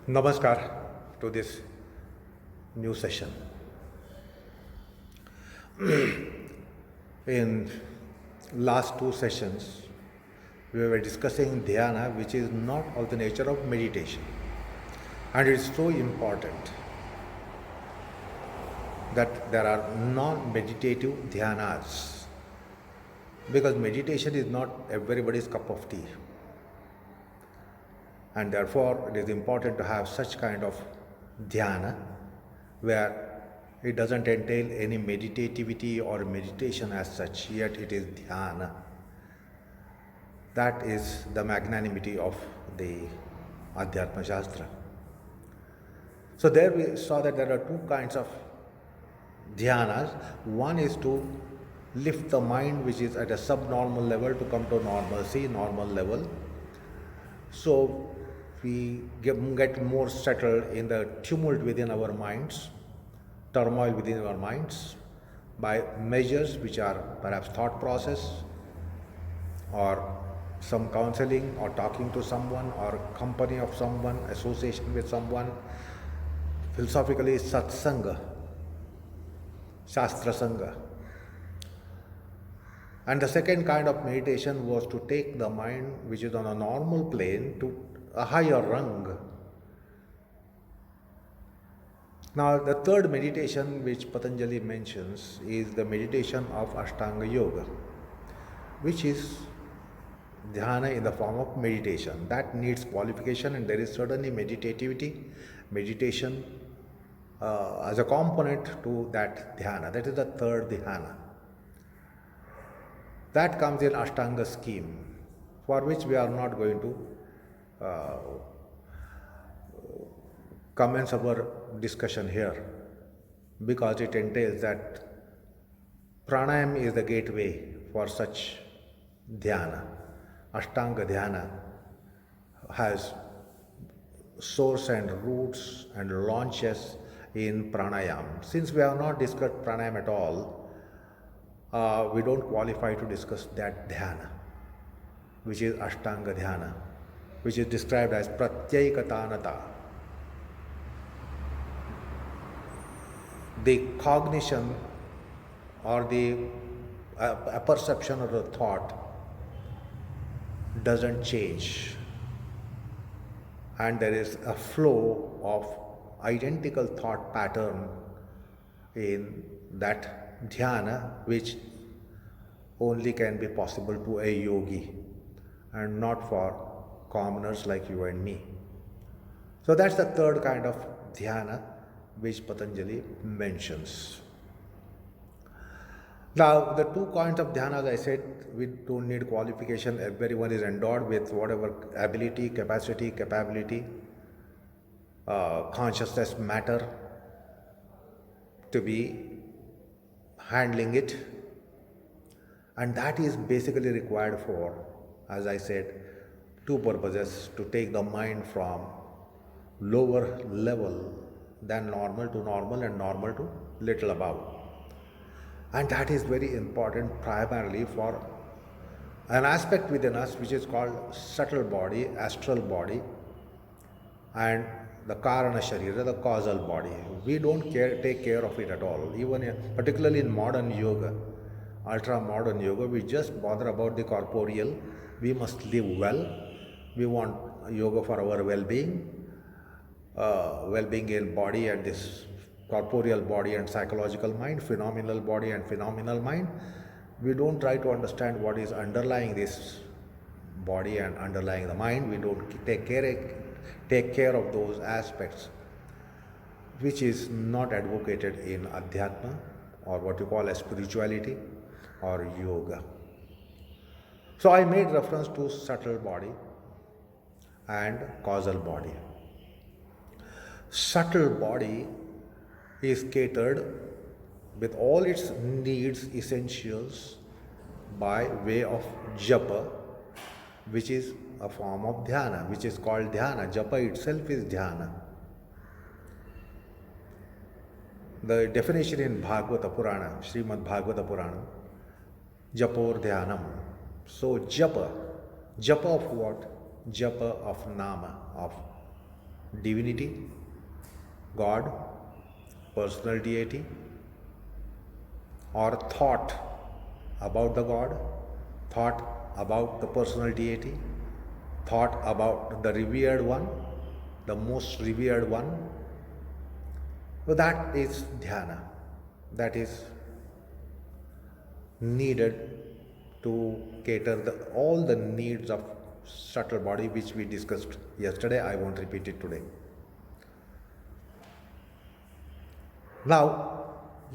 Namaskar to this new session. In last two sessions, we were discussing dhyana, which is not of the nature of meditation. And it's so important that there are non-meditative dhyanas, because meditation is not everybody's cup of tea. And therefore, it is important to have such kind of dhyana where it doesn't entail any meditativity or meditation as such, yet it is dhyana. That is the magnanimity of the Adhyatma Shastra. So there we saw that there are two kinds of dhyanas. One is to lift the mind which is at a subnormal level to come to normalcy, normal level. So we get more settled in the tumult within our minds, turmoil within our minds, by measures which are perhaps thought process or some counseling or talking to someone or company of someone, association with someone, philosophically satsanga, shastra sangha. And the second kind of meditation was to take the mind which is on a normal plane to a higher rung. Now, the third meditation which Patanjali mentions is the meditation of Ashtanga Yoga, which is dhyana in the form of meditation. That needs qualification, and there is certainly meditativity, meditation as a component to that dhyana. That is the third dhyana. That comes in Ashtanga scheme, for which we are not going to commence our discussion here, because it entails that pranayam is the gateway for such dhyana. Ashtanga dhyana has source and roots and launches in pranayam. Since we have not discussed pranayam at all, we don't qualify to discuss that dhyana, which is Ashtanga dhyana, which is described as pratyekatanata, the cognition or the perception of the thought doesn't change, and there is a flow of identical thought pattern in that dhyana, which only can be possible to a yogi and not for commoners like you and me. So that's the third kind of dhyana which Patanjali mentions. Now, the two kinds of dhyana, as I said, we don't need qualification. Everyone is endowed with whatever ability, capacity, capability, consciousness matter to be handling it. And that is basically required for, as I said, two purposes: to take the mind from lower level than normal to normal and normal to little above. And that is very important primarily for an aspect within us which is called subtle body, astral body, and the Karana Sharira, the causal body. We don't take care of it at all. Even particularly in modern yoga, ultra modern yoga, we just bother about the corporeal. We must live well. We want yoga for our well-being, well-being in body and this corporeal body and psychological mind, phenomenal body and phenomenal mind. We don't try to understand what is underlying this body and underlying the mind. We don't take care of those aspects, which is not advocated in Adhyatma, or what you call as spirituality or yoga. So I made reference to subtle body and causal body. Subtle body is catered with all its needs, essentials, by way of japa, which is a form of dhyana, which is called dhyana. Japa itself is dhyana. The definition in Bhagavata Purana, Srimad Bhagavata Purana, japor dhyanam. So japa of what? Japa of nama, of divinity, God, personal deity, or thought about the God, thought about the personal deity, thought about the revered one, the most revered one. So that is dhyana. That is needed to cater all the needs of subtle body, which we discussed yesterday. I won't repeat it today. Now,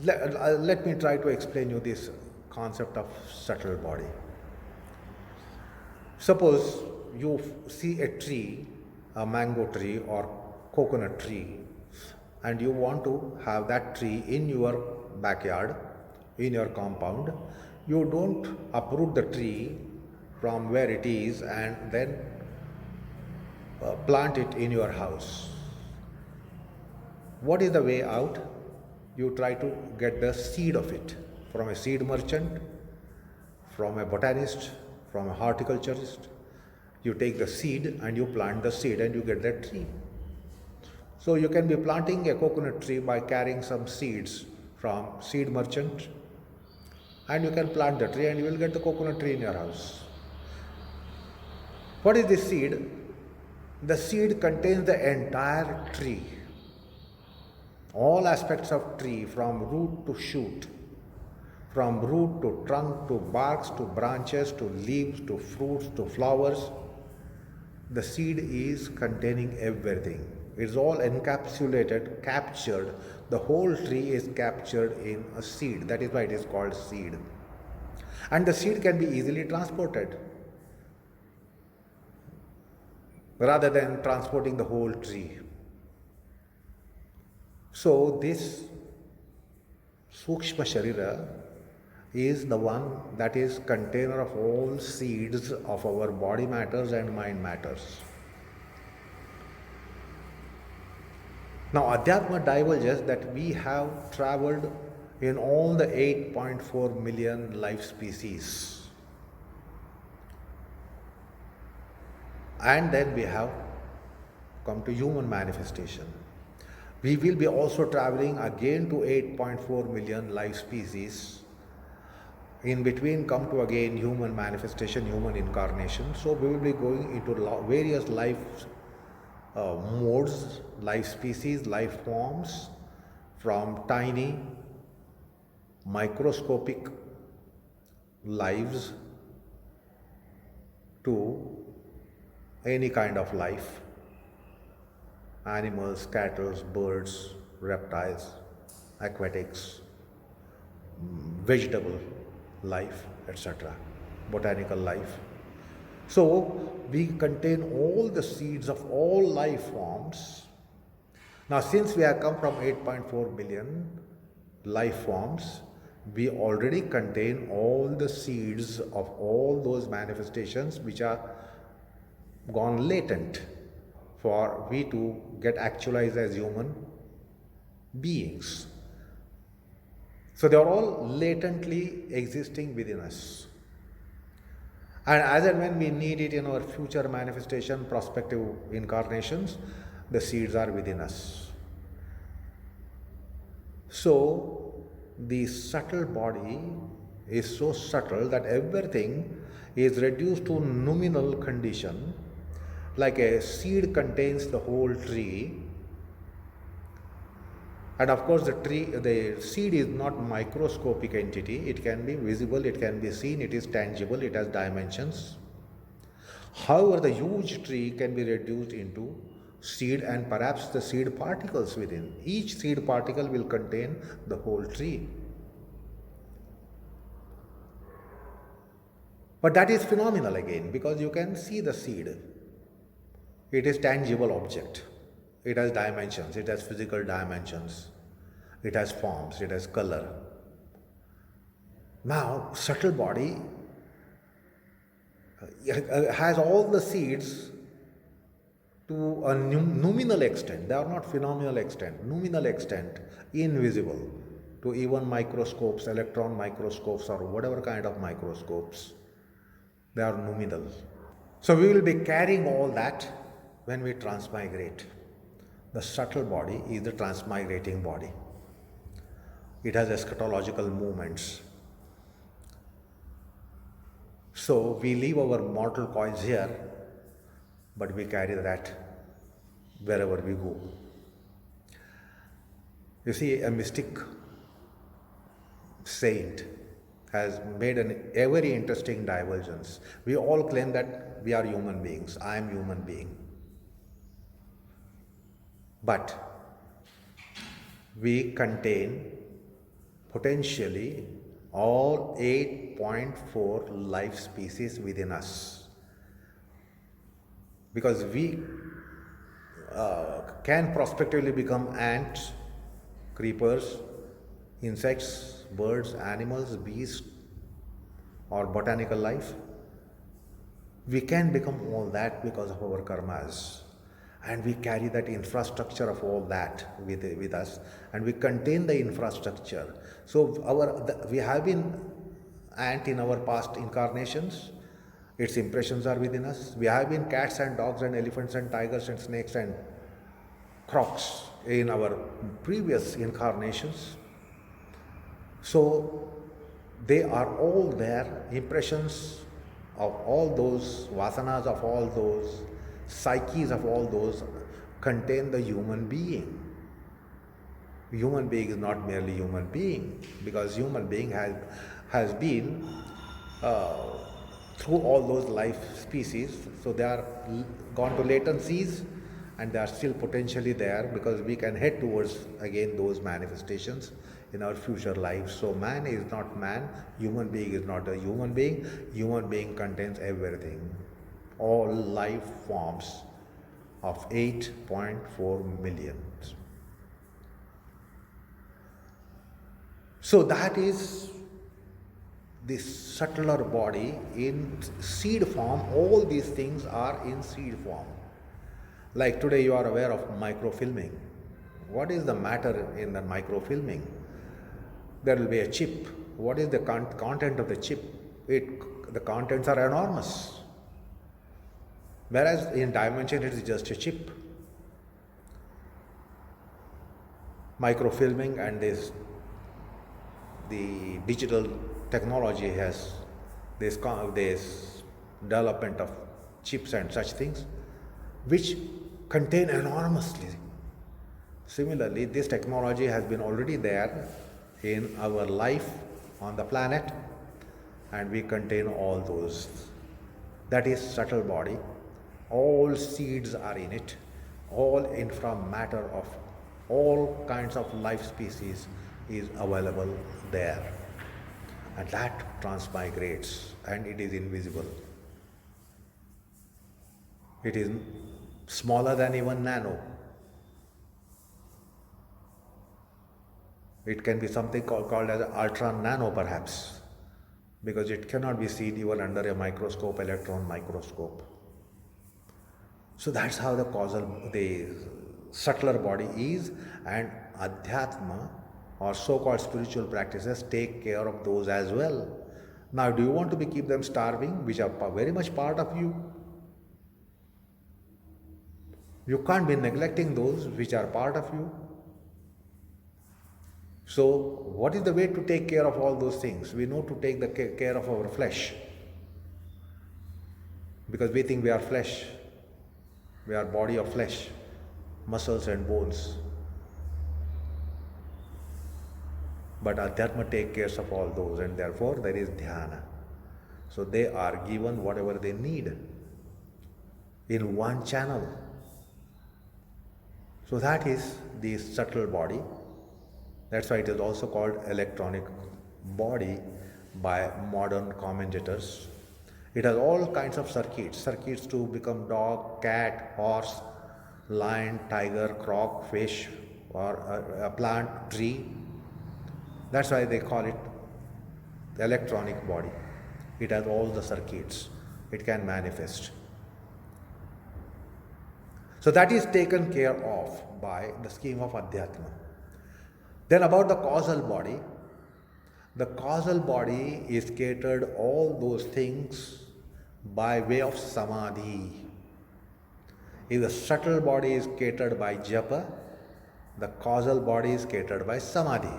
let me try to explain you this concept of subtle body. Suppose you see a tree, a mango tree or coconut tree, and you want to have that tree in your backyard, in your compound. You don't uproot the tree from where it is and then plant it in your house. What is the way out? You try to get the seed of it from a seed merchant, from a botanist, from a horticulturist. You take the seed and you plant the seed and you get that tree. So you can be planting a coconut tree by carrying some seeds from seed merchant, and you can plant the tree and you will get the coconut tree in your house. What is the seed? The seed contains the entire tree. All aspects of tree, from root to shoot, from root to trunk to barks to branches to leaves to fruits to flowers. The seed is containing everything. It's all encapsulated, captured. The whole tree is captured in a seed. That is why it is called seed. And the seed can be easily transported rather than transporting the whole tree. So this Sukshma Sharira is the one that is container of all seeds of our body matters and mind matters. Now Adhyatma divulges that we have traveled in all the 8.4 million life species. And then we have come to human manifestation. We will be also traveling again to 8.4 million life species. In between come to again human manifestation, human incarnation. So we will be going into various life modes, life species, life forms, from tiny, microscopic lives to any kind of life. Animals, cattle, birds, reptiles, aquatics, vegetable life, etc., botanical life. So we contain all the seeds of all life forms. Now since we have come from 8.4 billion life forms, we already contain all the seeds of all those manifestations which are gone latent for we to get actualized as human beings. So they are all latently existing within us. And as and when we need it in our future manifestation, prospective incarnations, the seeds are within us. So the subtle body is so subtle that everything is reduced to nominal condition. Like a seed contains the whole tree, and of course the seed is not microscopic entity. It can be visible, it can be seen, it is tangible, it has dimensions. However, the huge tree can be reduced into seed and perhaps the seed particles within. Each seed particle will contain the whole tree. But that is phenomenal again, because you can see the seed. It is tangible object. It has dimensions, it has physical dimensions, it has forms, it has color. Now, subtle body has all the seeds to a nominal extent. They are not phenomenal extent, nominal extent, invisible to even microscopes, electron microscopes or whatever kind of microscopes. They are nominal. So we will be carrying all that when we transmigrate. The subtle body is the transmigrating body. It has eschatological movements. So we leave our mortal coils here, but we carry that wherever we go. You see, a mystic saint has made a very interesting divergence. We all claim that we are human beings. I am human being. But we contain potentially all 8.4 life species within us. Because we can prospectively become ants, creepers, insects, birds, animals, beasts, or botanical life. We can become all that because of our karmas. And we carry that infrastructure of all that with us, and we contain the infrastructure. So we have been ant in our past incarnations. Its impressions are within us. We have been cats and dogs and elephants and tigers and snakes and crocs in our previous incarnations. So they are all there, impressions of all those, vasanas of all those, psyches of all those contain the human being. Human being is not merely human being, because human being has been through all those life species, so they are gone to latencies and they are still potentially there, because we can head towards again those manifestations in our future lives. So man is not man, human being is not a human being. Human being contains everything, all life forms of 8.4 million. So that is this subtler body in seed form. All these things are in seed form. Like today you are aware of microfilming. What is the matter in the microfilming? There will be a chip. What is the content of the chip? The contents are enormous. Whereas in dimension it is just a chip. Microfilming and the digital technology has this development of chips and such things, which contain enormously. Similarly, this technology has been already there in our life on the planet, and we contain all those. That is subtle body. All seeds are in it. All infra matter of all kinds of life species is available there. And that transmigrates, and it is invisible. It is smaller than even nano. It can be something called as ultra nano perhaps, because it cannot be seen even under a microscope, electron microscope. So that's how the subtler body is, and Adhyatma or so-called spiritual practices take care of those as well. Now, do you want to keep them starving, which are very much part of you? You can't be neglecting those which are part of you. So, what is the way to take care of all those things? We know to take the care of our flesh, because we think we are flesh. We are body of flesh, muscles and bones. But Adhyatma takes care of all those, and therefore there is dhyana. So they are given whatever they need in one channel. So that is the subtle body. That's why it is also called electronic body by modern commentators. It has all kinds of circuits to become dog, cat, horse, lion, tiger, croc, fish, or a plant, tree. That's why they call it the electronic body. It has all the circuits. It can manifest. So that is taken care of by the scheme of Adhyatma. Then about the causal body. The causal body is catered all those things by way of samadhi. If the subtle body is catered by japa, the causal body is catered by samadhi.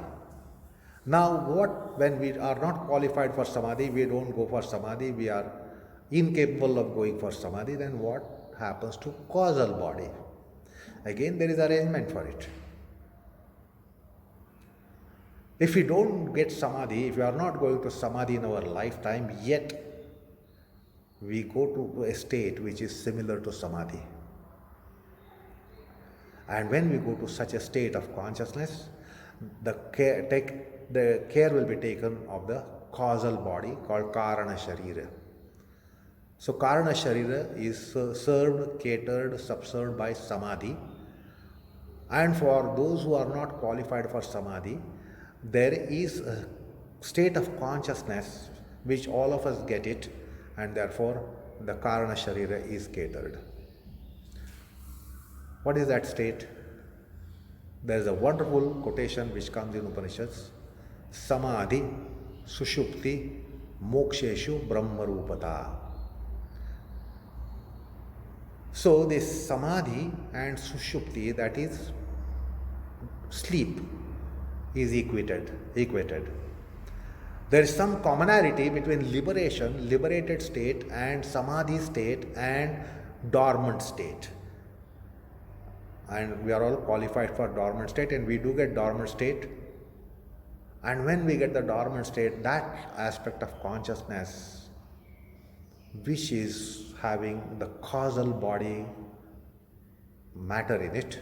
Now, what when we are not qualified for samadhi, we don't go for samadhi, we are incapable of going for samadhi, then what happens to causal body? Again, there is arrangement for it. If we don't get samadhi, if we are not going to samadhi in our lifetime, yet we go to a state which is similar to samadhi. And when we go to such a state of consciousness, the care will be taken of the causal body called Karana Sharira. So Karana Sharira is served, catered, subserved by samadhi. And for those who are not qualified for samadhi, there is a state of consciousness which all of us get it, and therefore the Karana Sharira is catered. What is that state? There is a wonderful quotation which comes in Upanishads: Samadhi, Sushupti, Moksheshu, Brahmarupata. So this Samadhi and Sushupti, that is sleep, is equated. There is some commonality between liberation, liberated state, and Samadhi state and dormant state. And we are all qualified for dormant state, and we do get dormant state. And when we get the dormant state, that aspect of consciousness which is having the causal body matter in it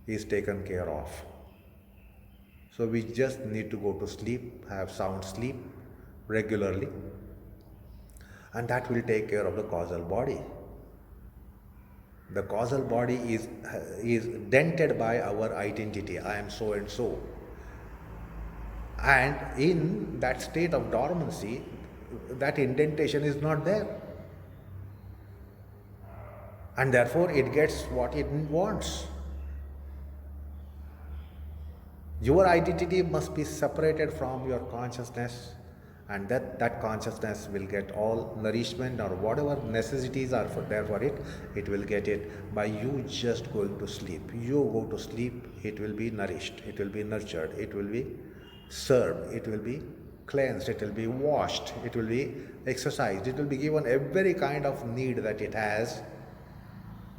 is taken care of. So we just need to go to sleep, have sound sleep regularly, and that will take care of the causal body. The causal body is dented by our identity. I am so and so. And in that state of dormancy, that indentation is not there. And therefore it gets what it wants. Your identity must be separated from your consciousness, and that consciousness will get all nourishment or whatever necessities are there for it, it will get it by you just going to sleep. You go to sleep, it will be nourished, it will be nurtured, it will be served, it will be cleansed, it will be washed, it will be exercised, it will be given every kind of need that it has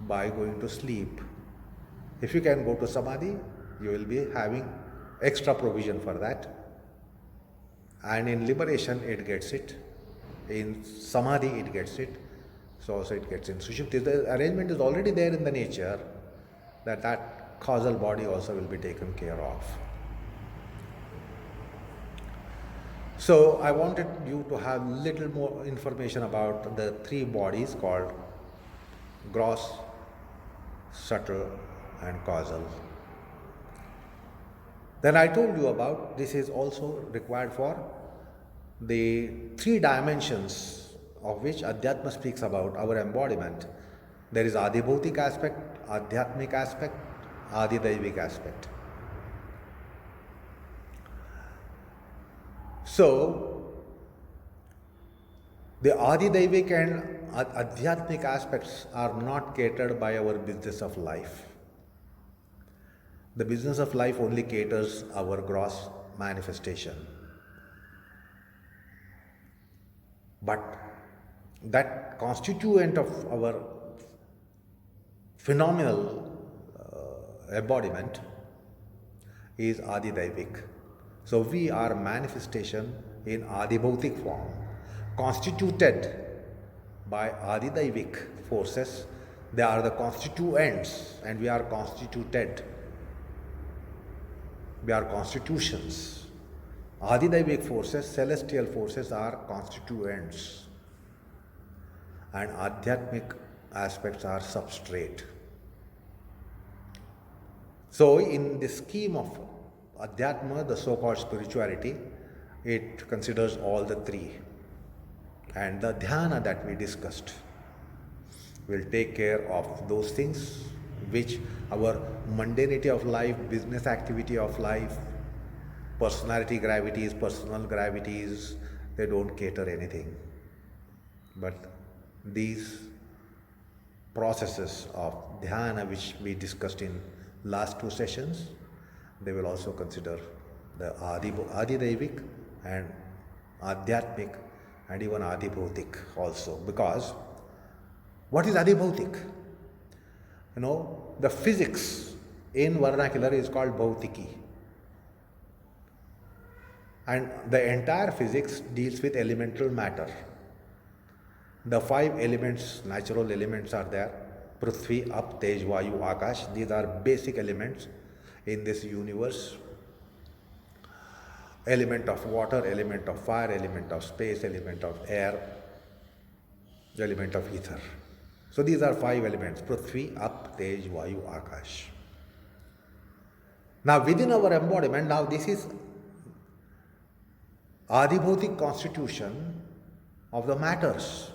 by going to sleep. If you can go to samadhi, you will be having extra provision for that. And in liberation, it gets it. In samadhi, it gets it. So also it gets in sushupti. The arrangement is already there in the nature that causal body also will be taken care of. So I wanted you to have little more information about the three bodies called gross, subtle, and causal. Then I told you about this is also required for the three dimensions of which Adhyatma speaks about, our embodiment. There is Adibhautik aspect, Adhyatmic aspect, Adidaivik aspect. So, the Adidaivik and Adhyatmic aspects are not catered by our business of life. The business of life only caters our gross manifestation. But that constituent of our phenomenal embodiment is Adidaivik. So we are manifestation in Adibhautik form, constituted by Adidaivik forces. They are the constituents, and we are constituted. We are constitutions. Adidaivik forces, celestial forces, are constituents, and Adhyatmic aspects are substrate. So in the scheme of Adhyatma, the so-called spirituality, it considers all the three. And the dhyana that we discussed will take care of those things which our mundanity of life, business activity of life, personality gravities, personal gravities, they don't cater anything. But these processes of dhyana which we discussed in last two sessions. They will also consider the Adidevik and Adhyatmik and even Adibhautik also. Because what is Adibhautik? The physics in vernacular is called Bhautiki. And the entire physics deals with elemental matter. The 5 elements, natural elements are there. Prithvi, Ap, Tej, Vayu, Akash. These are basic elements in this universe. Element of water, element of fire, element of space, element of air, element of ether. So these are 5 elements. Prithvi, Ap, Tej, Vayu, Akash. Now within our embodiment, now this is Adibhautik constitution of the matters.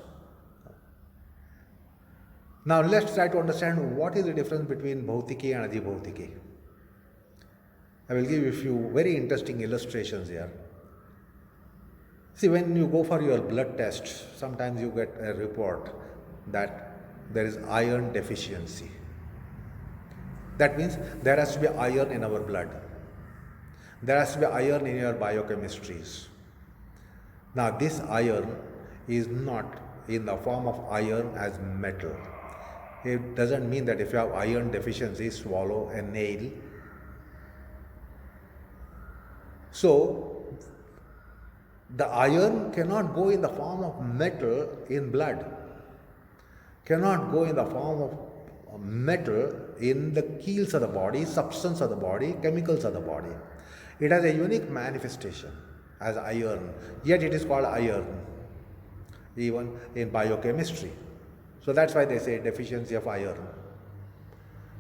Now let's try to understand what is the difference between Bhautiki and Adibhautiki. I will give you a few very interesting illustrations here. See, when you go for your blood test, sometimes you get a report that there is iron deficiency. That means there has to be iron in our blood. There has to be iron in your biochemistries. Now this iron is not in the form of iron as metal. It doesn't mean that if you have iron deficiency, swallow a nail. So the iron cannot go in the form of metal in blood, cannot go in the form of metal in the keels of the body, substance of the body, chemicals of the body. It has a unique manifestation as iron, yet it is called iron, even in biochemistry. So that's why they say deficiency of iron.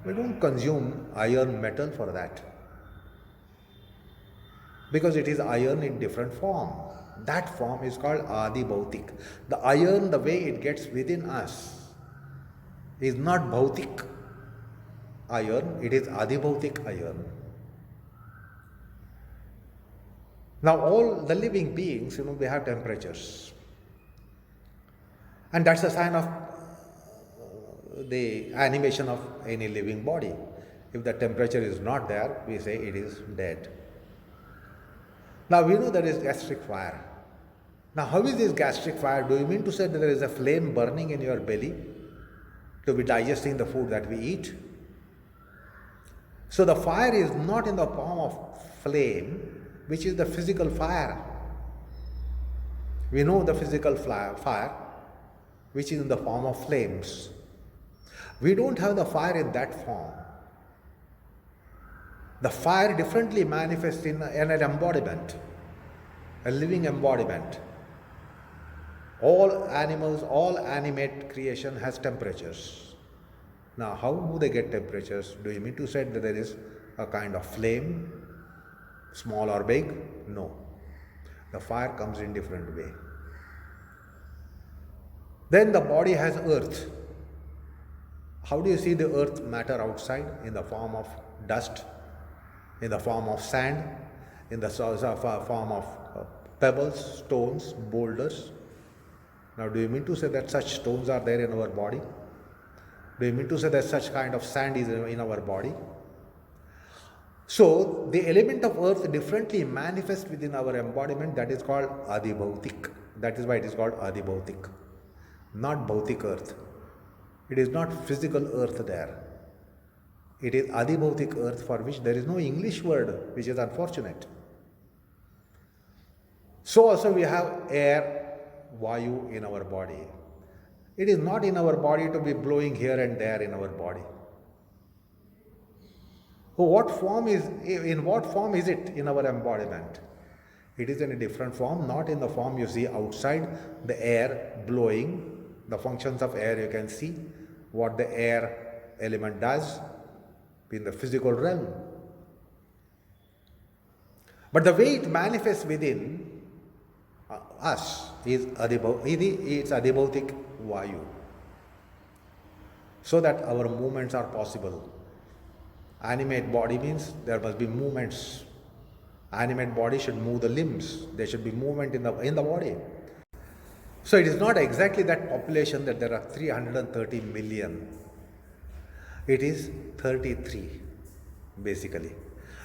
We don't consume iron metal for that, because it is iron in different form. That form is called Adibhautik. The iron, the way it gets within us, is not Bhautik iron, it is Adibhautik iron. Now all the living beings, they have temperatures. And that's a sign of the animation of any living body. If the temperature is not there, we say it is dead. Now we know there is gastric fire. Now how is this gastric fire? Do you mean to say that there is a flame burning in your belly to be digesting the food that we eat? So the fire is not in the form of flame, which is the physical fire. We know the physical fire, which is in the form of flames. We don't have the fire in that form. The fire differently manifests in an embodiment, a living embodiment. All animals, all animate creation has temperatures. Now, how do they get temperatures? Do you mean to say that there is a kind of flame, small or big? No. The fire comes in different way. Then the body has earth. How do you see the earth matter outside? In the form of dust, in the form of sand, in the form of pebbles, stones, boulders. Now, do you mean to say that such stones are there in our body? Do you mean to say that such kind of sand is in our body? So, the element of earth differently manifests within our embodiment. That is called Adibhautik. That is why it is called Adibhautik, not Bhautik earth. It is not physical earth there. It is Adibhautik earth, for which there is no English word, which is unfortunate. So also we have air, Vayu in our body. It is not in our body to be blowing here and there in our body. So in what form is it in our embodiment? It is in a different form, not in the form you see outside, the air blowing. The functions of air you can see, what the air element does in the physical realm. But the way it manifests within us is Adibhautik Vayu. So that our movements are possible. Animate body means there must be movements. Animate body should move the limbs. There should be movement in the body. So it is not exactly that population that there are 330 million. It is 33 basically.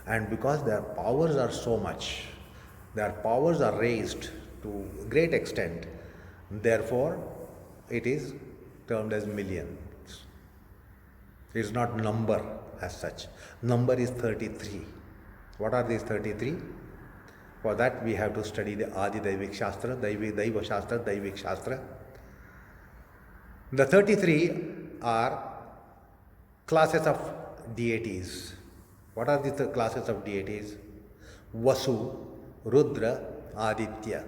And because their powers are so much, their powers are raised to great extent, therefore it is termed as millions. It is not number as such. Number is 33. What are these 33? For that we have to study the Adi Daivik Shastra, Daiva Shastra, Daivik Shastra. The 33 are classes of deities. What are the classes of deities? Vasu, Rudra, Aditya.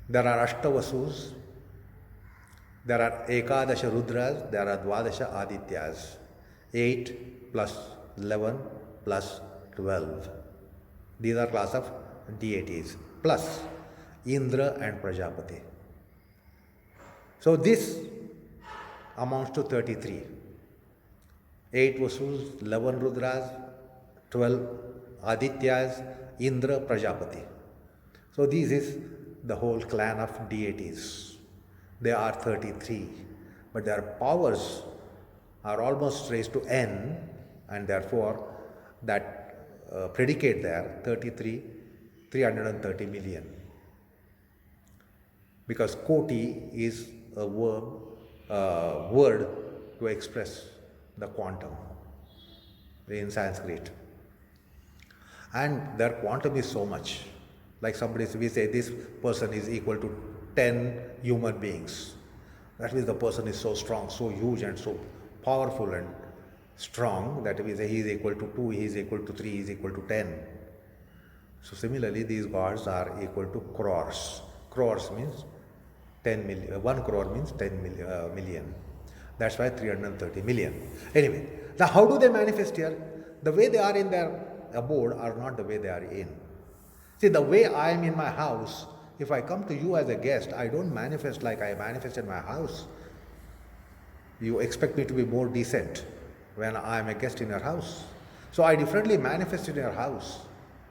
There are Ashtavasus, there are Ekadasha Rudras, there are Dvadasha Adityas. 8 plus 11 plus 12. These are class of deities. Plus Indra and Prajapati. So this amounts to 33. 8 Vasus, 11 Rudras, 12 Adityas, Indra, Prajapati. So this is the whole clan of deities. They are 33, but their powers are almost raised to n, and therefore that predicate there 33, 330 million. Because Koti is a word to express the quantum in Sanskrit. And their quantum is so much. Like we say this person is equal to 10 human beings. That means the person is so strong, so huge and so powerful and strong that we say he is equal to 2, he is equal to 3, he is equal to 10. So similarly, these gods are equal to crores. Crores means 10 million, 1 crore means 10 million. That's why 330 million. Anyway, now how do they manifest here? The way they are in their abode are not the way they are in. See, the way I am in my house, if I come to you as a guest, I don't manifest like I manifest in my house. You expect me to be more decent when I am a guest in your house. So I differently manifest in your house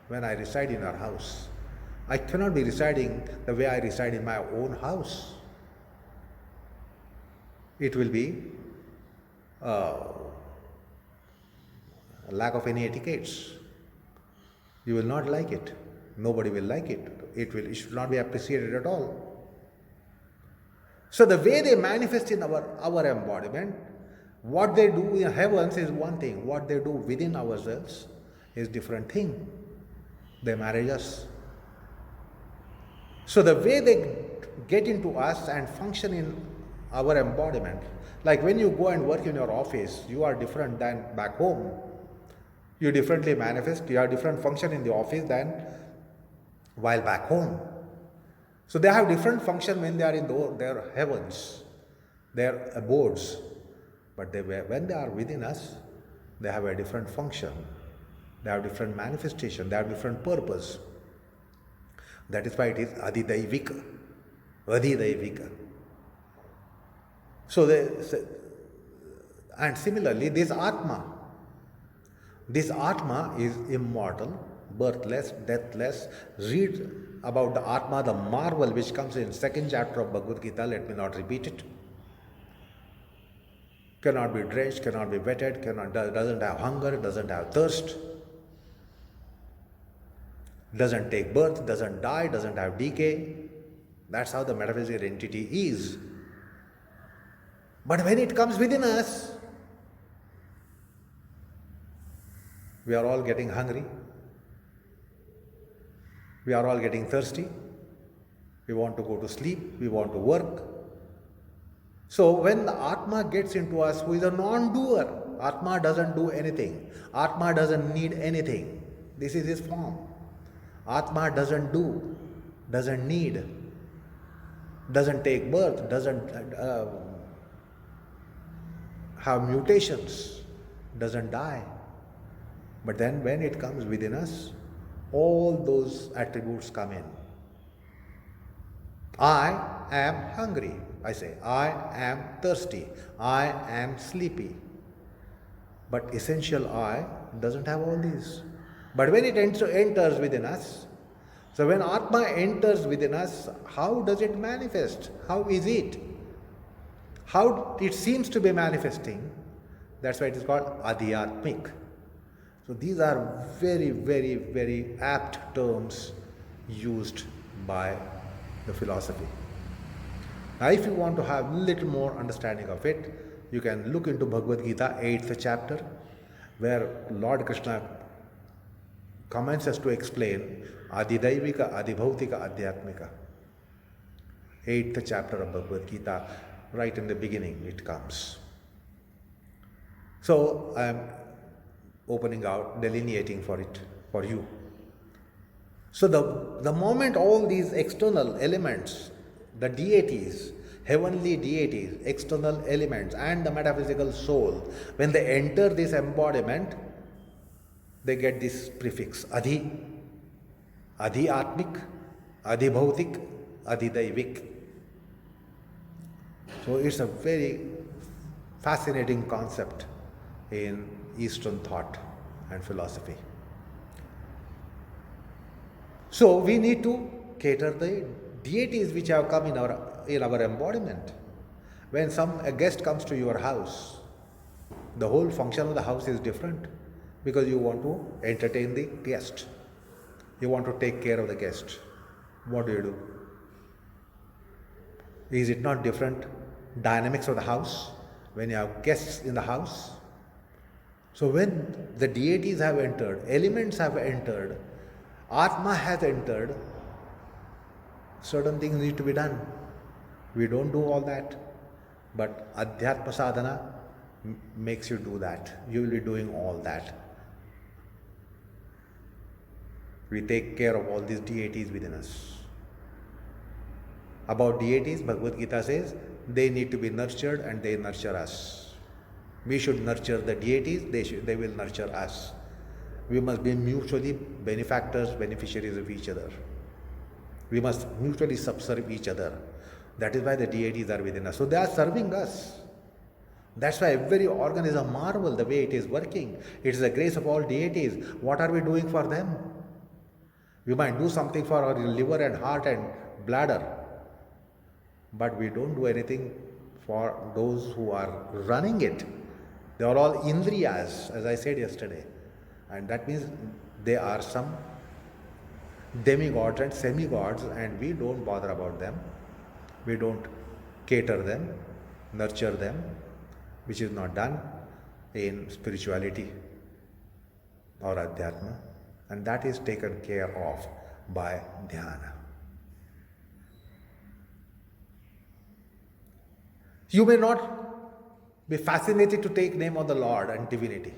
when I reside in your house. I cannot be residing the way I reside in my own house. It will be a lack of any etiquettes. You will not like it. Nobody will like it. It should not be appreciated at all. So the way they manifest in our embodiment, what they do in heavens is one thing. What they do within ourselves is different thing. They marry us. So the way they get into us and function in our embodiment, like when you go and work in your office, you are different than back home. You differently manifest, you have different function in the office than while back home. So they have different function when they are in their heavens, their abodes. But when they are within us, they have a different function. They have different manifestation, they have different purpose. That is why it is Adidaivika. Adidaivika. So and similarly, this Atma is immortal, birthless, deathless. Read about the Atma, the marvel which comes in 2nd chapter of Bhagavad Gita. Let me not repeat it. Cannot be drenched, cannot be wetted, doesn't have hunger, doesn't have thirst, doesn't take birth, doesn't die, doesn't have decay. That's how the metaphysical entity is. But when it comes within us, we are all getting hungry. We are all getting thirsty. We want to go to sleep. We want to work. So when the Atma gets into us, who is a non-doer, Atma doesn't do anything. Atma doesn't need anything. This is his form. Atma doesn't do, doesn't need, doesn't take birth, doesn't have mutations, doesn't die. But then when it comes within us, all those attributes come in. I am hungry. I say, I am thirsty. I am sleepy. But essential I doesn't have all these. But when it enters within us, So when Atma enters within us, how does it manifest? How is it? How it seems to be manifesting? That's why it is called Adhyatmik. So these are very, very, very apt terms used by the philosophy. Now, if you want to have little more understanding of it, you can look into Bhagavad Gita, 8th chapter, where Lord Krishna commences to explain Adidaivika, Adibhautika, Adhyatmika. 8th chapter of Bhagavad Gita, right in the beginning it comes. So I am opening out, delineating for it, for you. So the moment all these external elements, the deities, heavenly deities, external elements and the metaphysical soul, when they enter this embodiment, they get this prefix Adhi, Adhyatmik, Adibhautik, Adidaivik. So it's a very fascinating concept in Eastern thought and philosophy. So we need to cater the deities which have come in our embodiment. When a guest comes to your house, the whole function of the house is different because you want to entertain the guest. You want to take care of the guest. What do? Is it not different dynamics of the house when you have guests in the house? So when the deities have entered, elements have entered, Atma has entered, certain things need to be done. We don't do all that, but Adhyatma sadhana makes you do that. You will be doing all that. We take care of all these deities within us. About deities, Bhagavad Gita says, they need to be nurtured and they nurture us. We should nurture the deities, they will nurture us. We must be mutually benefactors, beneficiaries of each other. We must mutually subserve each other. That is why the deities are within us. So they are serving us. That's why every organ is a marvel, the way it is working. It is the grace of all deities. What are we doing for them? We might do something for our liver and heart and bladder, but we don't do anything for those who are running it. They are all indriyas, as I said yesterday. And that means they are some demigods and semi-gods, and we don't bother about them. We don't cater them, nurture them, which is not done in spirituality or adhyatma. And that is taken care of by dhyana. You may not be fascinated to take name of the Lord and divinity,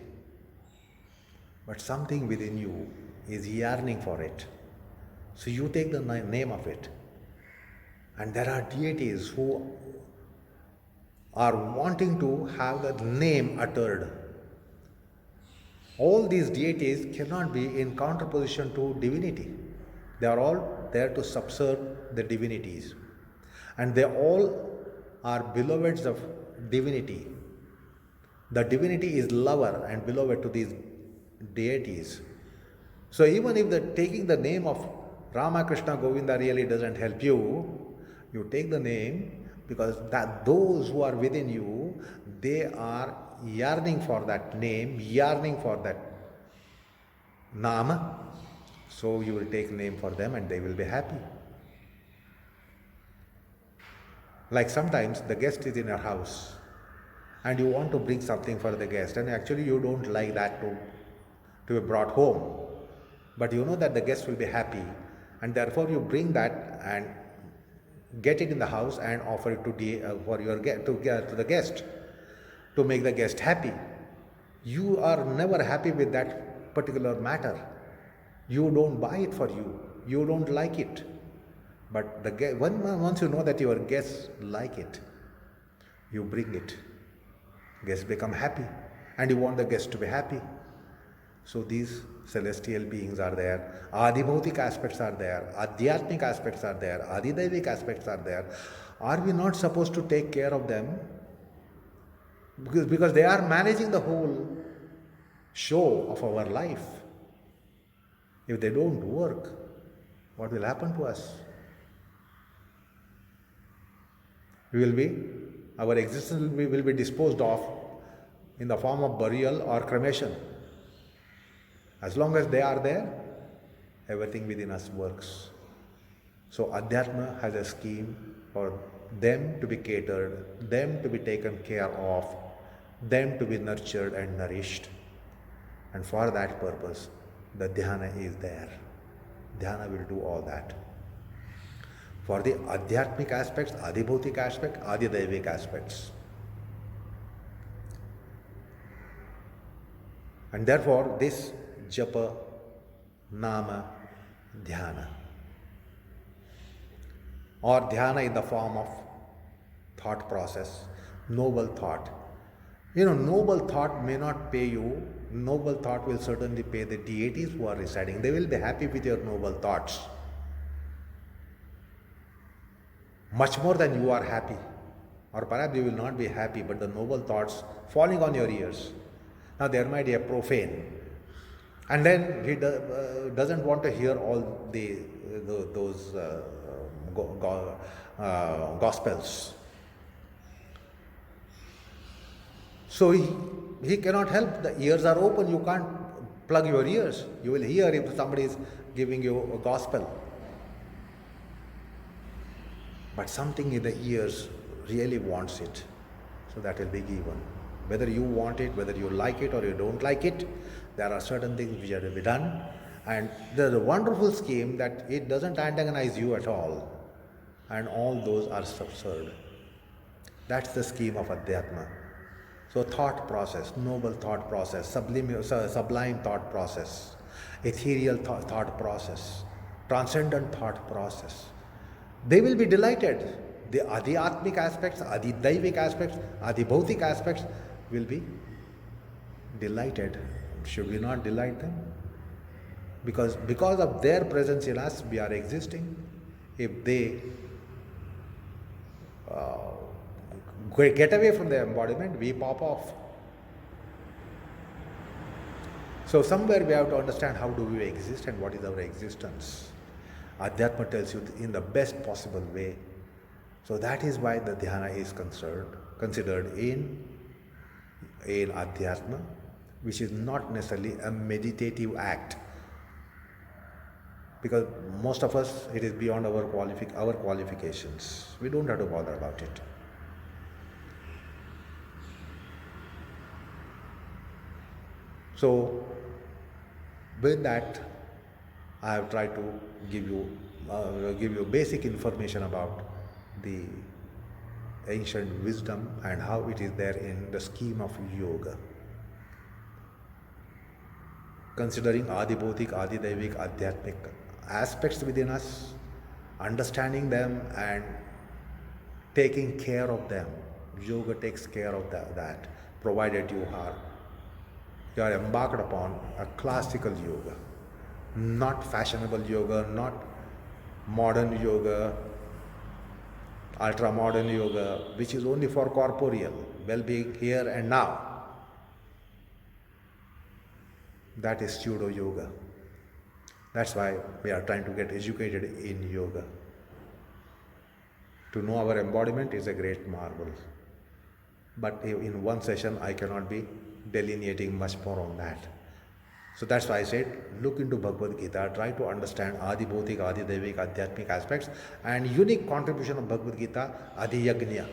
but something within you is yearning for it. So you take the name of it. And there are deities who are wanting to have that name uttered. All these deities cannot be in counterposition to divinity. They are all there to subserve the divinities. And they all are beloveds of divinity. The divinity is lover and beloved to these deities. So even if taking the name of Rama Krishna Govinda really doesn't help you, you take the name because that those who are within you, they are yearning for that name, yearning for that nama. So you will take name for them and they will be happy. Like sometimes the guest is in your house and you want to bring something for the guest, and actually you don't like that to be brought home, but you know that the guest will be happy, and therefore you bring that and get it in the house and offer it to the guest to make the guest happy. You are never happy with that particular matter. You don't buy it for you. You don't like it. But once you know that your guests like it, you bring it. Guests become happy, and you want the guests to be happy. So these celestial beings are there, Adibhautik aspects are there, Adhyatmic aspects are there, Adidaivik aspects are there. Are we not supposed to take care of them? Because they are managing the whole show of our life. If they don't work, what will happen to us? Our existence will be disposed of in the form of burial or cremation. As long as they are there, everything within us works. So Adhyatma has a scheme for them to be catered, them to be taken care of, them to be nurtured and nourished. And for that purpose, the dhyana is there. Dhyana will do all that. For the adhyatmic aspects, adhibhautik aspect, adhidaivik aspects. And therefore, this japa, nama, dhyana, or dhyana in the form of thought process, noble thought. Noble thought may not pay you. Noble thought will certainly pay the deities who are residing. They will be happy with your noble thoughts. Much more than you are happy. Or perhaps you will not be happy, but the noble thoughts falling on your ears. Now there might be a profane. And then he doesn't want to hear all those gospels. So he cannot help. The ears are open. You can't plug your ears. You will hear if somebody is giving you a gospel. But something in the ears really wants it. So that will be given. Whether you want it, whether you like it or you don't like it, there are certain things which are to be done. And there's a wonderful scheme that it doesn't antagonize you at all. And all those are absurd. That's the scheme of Adhyatma. So thought process, noble thought process, sublime thought process, ethereal thought process, transcendent thought process. They will be delighted. The adhyatmic aspects, adhidaivik aspects, adhibhautik aspects will be delighted. Should we not delight them? Because of their presence in us, we are existing. If they get away from the embodiment, we pop off. So somewhere we have to understand how do we exist and what is our existence. Adhyatma tells you in the best possible way. So that is why the dhyana is considered in Adhyatma, which is not necessarily a meditative act. Because most of us, it is beyond our qualifications. We don't have to bother about it. So, with that, I have tried to give you basic information about the ancient wisdom and how it is there in the scheme of yoga. Considering adhibhautik, adhidaivik, adhyatmic aspects within us, understanding them and taking care of them. Yoga takes care of that, provided you are embarked upon a classical yoga, not fashionable yoga, not modern yoga, ultra-modern yoga, which is only for corporeal well-being here and now. That is pseudo-yoga. That's why we are trying to get educated in yoga. To know our embodiment is a great marvel. But in one session, I cannot be delineating much more on that. So that's why I said, look into Bhagavad Gita, try to understand adhibhautik, adhidaivik, adhyatmic aspects, and unique contribution of Bhagavad Gita, adhiyagnya,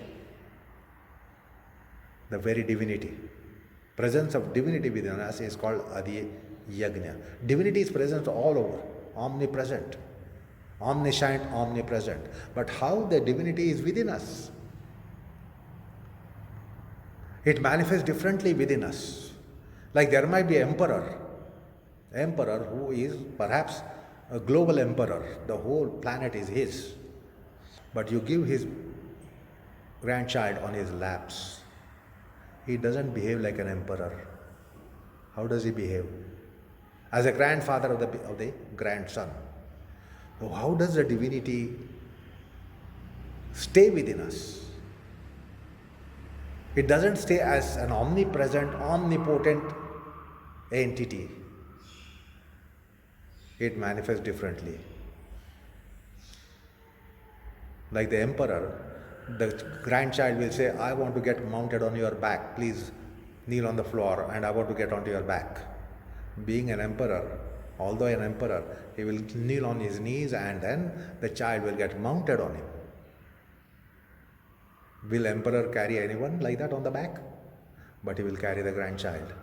the very divinity. Presence of divinity within us is called adhiyagnya. Divinity is present all over, omnipresent, omniscient, omnipresent. But how the divinity is within us? It manifests differently within us. Like there might be an emperor who is perhaps a global emperor. The whole planet is his. But you give his grandchild on his laps. He doesn't behave like an emperor. How does he behave? As a grandfather of the grandson. So how does the divinity stay within us? It doesn't stay as an omnipresent, omnipotent entity. It manifests differently. Like the emperor, the grandchild will say, I want to get mounted on your back, please kneel on the floor and I want to get onto your back. Being an emperor, although an emperor, he will kneel on his knees and then the child will get mounted on him. Will emperor carry anyone like that on the back? But he will carry the grandchild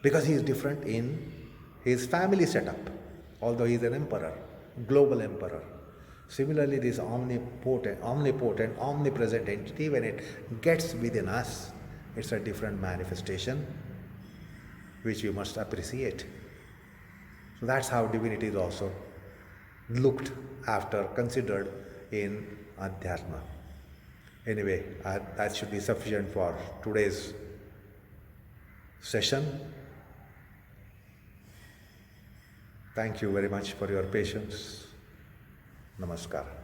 because he is different in his family setup, although he is an emperor, global emperor. Similarly, this omnipotent, omnipresent entity, when it gets within us, it's a different manifestation which we must appreciate. So that's how divinity is also looked after, considered in Adhyatma. Anyway, that should be sufficient for today's session. Thank you very much for your patience. Namaskar.